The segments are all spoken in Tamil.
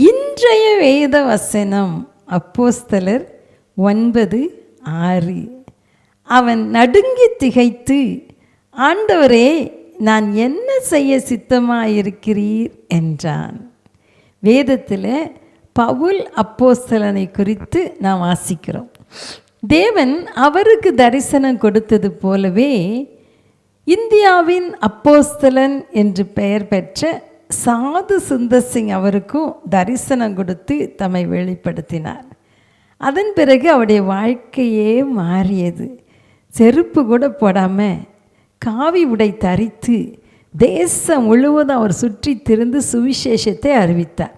இன்றைய வேத வசனம் அப்போஸ்தலர் 9:6. அவன் நடுங்கி திகைத்து, ஆண்டவரே, நான் என்ன செய்ய சித்தமாயிருக்கிறீர் என்றான். வேதத்தில் பவுல் அப்போஸ்தலனை குறித்து நாம் வாசிக்கிறோம். தேவன் அவருக்கு தரிசனம் கொடுத்தது போலவே இந்தியாவின் அப்போஸ்தலன் என்று பெயர் பெற்ற சாது சுந்தர் சிங் அவருக்கும் தரிசனம் கொடுத்து தம்மை வெளிப்படுத்தினார். அதன் பிறகு அவருடைய வாழ்க்கையே மாறியது. செருப்பு கூட போடாமல் காவி உடை தரித்து தேசம் முழுவதும் அவர் சுற்றி திரிந்து சுவிசேஷத்தை அறிவித்தார்.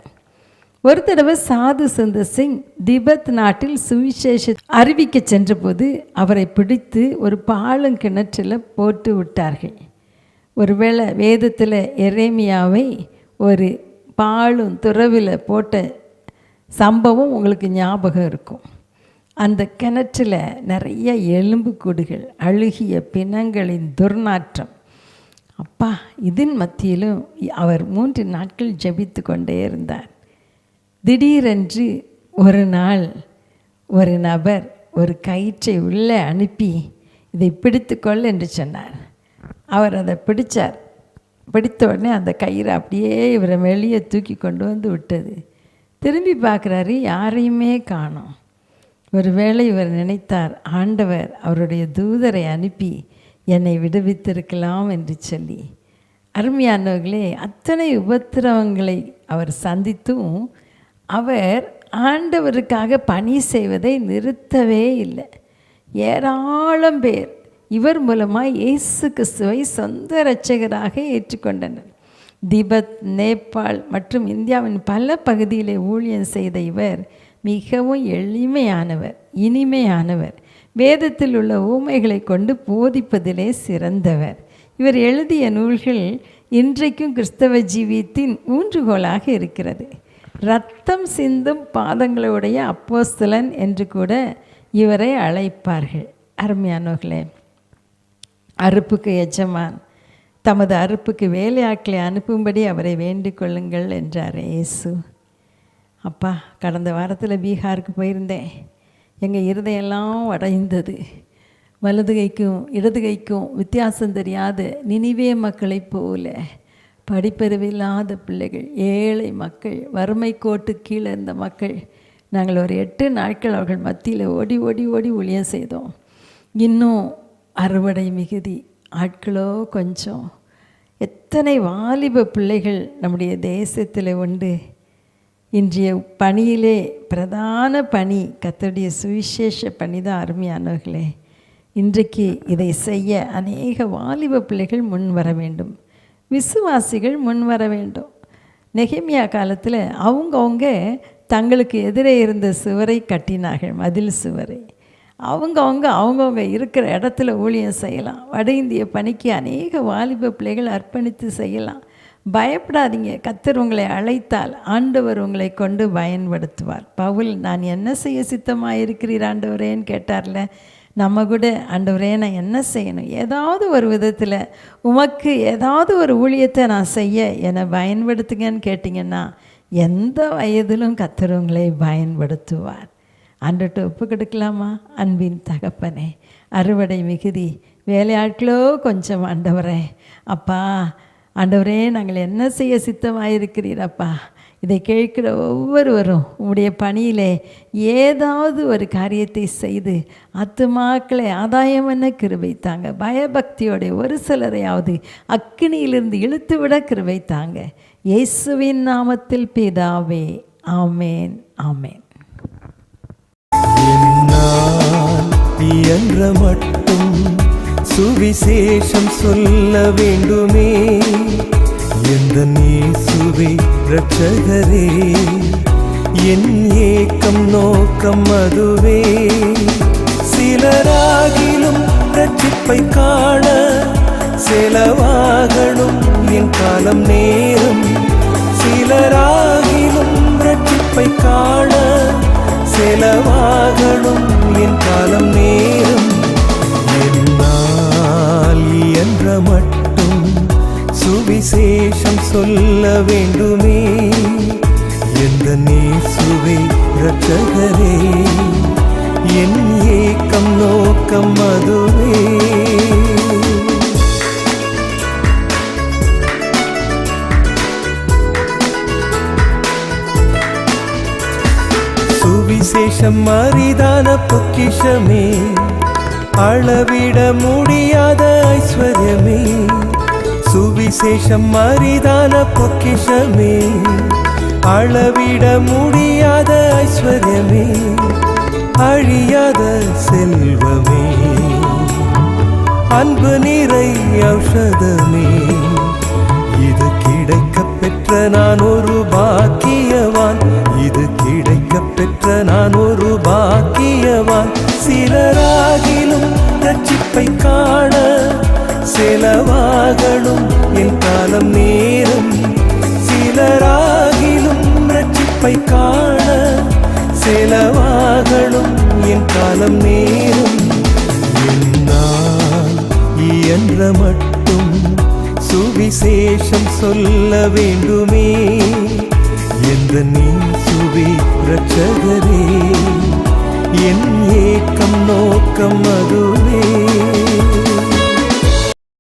ஒரு தடவை சாது சுந்தர் சிங் திபெத் நாட்டில் சுவிசேஷ அறிவிக்க சென்றபோது அவரை பிடித்து ஒரு பாலங்கிணற்றில் போட்டு விட்டார்கள். ஒருவேளை வேதத்தில் எரேமியாவை ஒரு பாலும் துறவில் போட்ட சம்பவம் உங்களுக்கு ஞாபகம் இருக்கும். அந்த கிணற்றில் நிறைய எலும்பு கூடுகள், அழுகிய பிணங்களின் துர்நாற்றம். அப்பா, இதன் மத்தியிலும் அவர் 3 நாட்கள் ஜெபித்து கொண்டே இருந்தார். திடீரென்று ஒரு நாள் ஒரு நபர் ஒரு கயிற்றை உள்ளே அனுப்பி இதை பிடித்துக்கொள் என்று சொன்னார். அவர் அதை பிடித்தார். பிடித்த உடனே அந்த கயிறை அப்படியே இவரை வெளியே தூக்கி கொண்டு வந்து விட்டது. திரும்பி பார்க்குறாரு, யாரையுமே காணோம். ஒருவேளை இவர் நினைத்தார், ஆண்டவர் அவருடைய தூதரை அனுப்பி என்னை விடுவித்திருக்கலாம் என்று சொல்லி. அருமையானவர்களே, அத்தனை உபத்திரவங்களை அவர் சந்தித்தும் அவர் ஆண்டவருக்காக பணி செய்வதை நிறுத்தவே இல்லை. ஏராளம் பேர் இவர் மூலமாக இயேசு கிறிஸ்துவை சொந்த இரட்சகராக ஏற்றுக்கொண்டனர். திபெத், நேபாள் மற்றும் இந்தியாவின் பல பகுதியிலே ஊழியம் செய்த இவர் மிகவும் எளிமையானவர், இனிமையானவர். வேதத்தில் உள்ள ஊமைகளை கொண்டு போதிப்பதிலே சிறந்தவர். இவர் எழுதிய நூல்கள் இன்றைக்கும் கிறிஸ்தவ ஜீவியத்தின் ஊன்றுகோலாக இருக்கிறது. இரத்தம் சிந்தும் பாதங்களுடைய அப்போஸ்தலன் என்று கூட இவரை அழைப்பார்கள். அருமையானவர்களே, அறுப்புக்கு எஜமான் தமது அறுப்புக்கு வேலையாட்களை அனுப்பும்படி அவரை வேண்டிக் கொள்ளுங்கள் என்றார் இயேசு. அப்பா, கடந்த வாரத்தில் பீகாருக்கு போயிருந்தேன். எங்கள் இருதயெல்லாம் உடைந்தது. வலது கைக்கும் இடது கைக்கும் வித்தியாசம் தெரியாத நினிவே மக்களைப் போல படிப்பறிவில்லாத பிள்ளைகள், ஏழை மக்கள், வறுமை கோட்டு கீழே இருந்த மக்கள். நாங்கள் ஒரு 8 நாட்கள் அவர்கள் மத்தியில் ஓடி ஓடி ஓடி ஊழியம் செய்தோம். இன்னும் அறுவடை மிகுதி, ஆட்களோ கொஞ்சம். எத்தனை வாலிப பிள்ளைகள் நம்முடைய தேசத்தில் உண்டு. இன்றைய பணியிலே பிரதான பணி கர்த்தருடைய சுவிசேஷ பணி தான். அருமையானவர்களே, இன்றைக்கு இதை செய்ய அநேக வாலிப பிள்ளைகள் முன் வர வேண்டும், விசுவாசிகள் முன் வர வேண்டும். நெகேமியா காலத்தில் அவங்கவுங்க தங்களுக்கு எதிரே இருந்த சுவரை கட்டினார்கள், மதில் சுவரை. அவங்கவுங்க இருக்கிற இடத்துல ஊழியம் செய்யலாம். வட இந்திய பணிக்கு அநேக வாலிப பிள்ளைகள் அர்ப்பணித்து செய்யலாம். பயப்படாதீங்க. கர்த்தர் உங்களை அழைத்தால் ஆண்டவர் உங்களை கொண்டு பயன்படுத்துவார். பவுல், நான் என்ன செய்ய சித்தமாக இருக்கிறீர் ஆண்டவரேன்னு கேட்டார்ல. நம்ம கூட, ஆண்டவரே, நான் என்ன செய்யணும், ஏதாவது ஒரு விதத்தில் உமக்கு ஏதாவது ஒரு ஊழியத்தை நான் செய்ய என்னை பயன்படுத்துங்கன்னு கேட்டிங்கன்னா எந்த வயதிலும் கர்த்தர் உங்களை பயன்படுத்துவார். ஆண்டவர்கிட்ட ஒப்பு கொடுக்கலாமா? அன்பின் தகப்பனே, அறுவடை மிகுதி, வேலையாட்களோ கொஞ்சம். ஆண்டவரே, அப்பா, ஆண்டவரே, நாங்கள் என்ன செய்ய சித்தமாயிருக்கிறீர் அப்பா. இதை கேட்கிற ஒவ்வொருவரும் உங்களுடைய பணியிலே ஏதாவது ஒரு காரியத்தை செய்து ஆத்துமாக்களை ஆதாயம் என்ன கிருபை தாங்க. பயபக்தியோடைய ஒரு சிலரையாவது அக்கினியிலிருந்து இழுத்து விட கிருபை தாங்க. இயேசுவின் நாமத்தில் பிதாவே, ஆமேன், ஆமேன். இயன்ற மட்டும் சுவிசேஷம் சொல்ல வேண்டுமே. எந்த இயேசுவே இரட்சகரே, என் ஏக்கம் நோக்கம் அதுவே. சிலராகிலும் இரட்சிப்பை காண செலவாகணும் என் காலம் நேரம். சிலராகிலும் இரட்சிப்பை காண செலவாகணும் என் காலம் நேரம். என்னால் இயன்ற மட்டும் சுவிசேஷம் சொல்ல வேண்டுமே. எந்த எந்த நேசுவே இரட்சகரே, என் ஏக்கம் நோக்கம் அதுவே. சுவிசேஷம் அரிதான பொக்கிஷமே, அளவிட முடியாத ஐஸ்வர்யமே. சுவிசேஷம் அரிதான பொக்கிஷமே, அளவிட முடியாத ஐஸ்வர்யமே, அழியாத செல்வமே, அன்பு நிறை ஔஷதமே. இது கிடைக்க பெற்ற நான் ஒரு பாக்கியவான், இது கிடைக்க பெற்ற நான் ஒரு பாக்கியவான். சிலராகிலும் ரட்சிப்பை காண செலவாகணும் என் காலம் நேரம். சிலராகிலும் ரட்சிப்பை காண செலவாகணும் என் காலம் நேரம். என்னால் இயன்ற மட்டும் சுவிசேஷம் சொல்ல வேண்டுமே. என்ற நீ சுவி இரட்சகரே, என் ஏக்கம் நோக்கம் அதுவே.